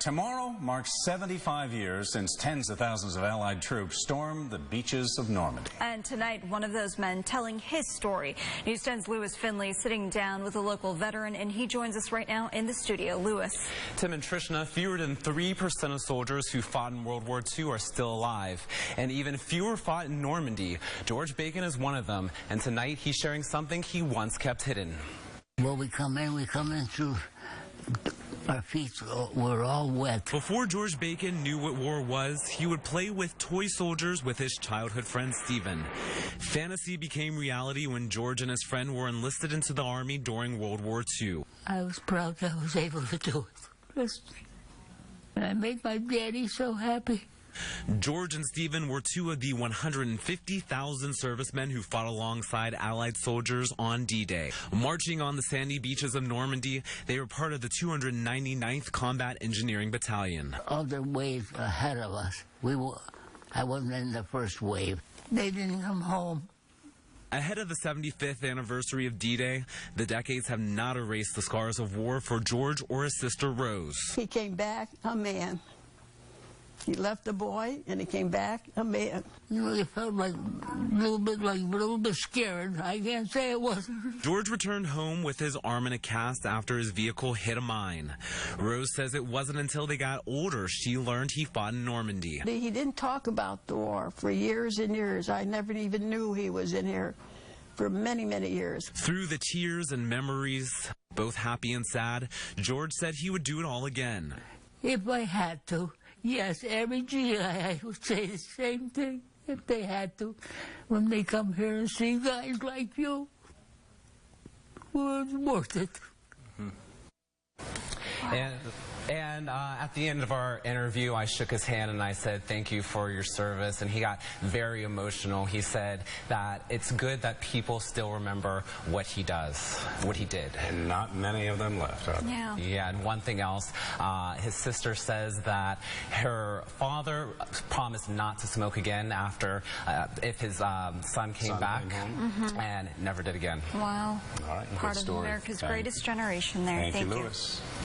Tomorrow marks 75 years since tens of thousands of Allied troops stormed the beaches of Normandy. And tonight, one of those men telling his story. News 10's Lewis Finley sitting down with a local veteran, and he joins us right now in the studio. Lewis. Tim and Trishna, fewer than 3% of soldiers who fought in World War II are still alive, and even fewer fought in Normandy. George Bakun is one of them, and tonight he's sharing something he once kept hidden. Well, we come in through... Our feet were all wet. Before George Bakun knew what war was, he would play with toy soldiers with his childhood friend Stephen. Fantasy became reality when George and his friend were enlisted into the Army during World War II. I was proud that I was able to do it. And I made my daddy so happy. George and Stephen were two of the 150,000 servicemen who fought alongside Allied soldiers on D-Day. Marching on the sandy beaches of Normandy, they were part of the 299th Combat Engineering Battalion. Other waves ahead of us. I wasn't in the first wave. They didn't come home. Ahead of the 75th anniversary of D-Day, the decades have not erased the scars of war for George or his sister Rose. He came back a man. He left a boy, and he came back a man. You know, it felt like a little bit scared. I can't say it wasn't. George returned home with his arm in a cast after his vehicle hit a mine. Rose says it wasn't until they got older she learned he fought in Normandy. He didn't talk about the war for years and years. I never even knew he was in here for many, many years. Through the tears and memories, both happy and sad, George said he would do it all again. If I had to. Yes, every GI I would say the same thing if they had to. When they come here and see guys like you, well, it's worth it. And at the end of our interview, I shook his hand and I said, "Thank you for your service." And he got very emotional. He said that it's good that people still remember what he does, what he did. And not many of them left, are there? Yeah, and one thing else, his sister says that her father promised not to smoke again after, if his son came back, and never did again. Wow. All right, part of America's greatest generation there. Thank you, Lewis.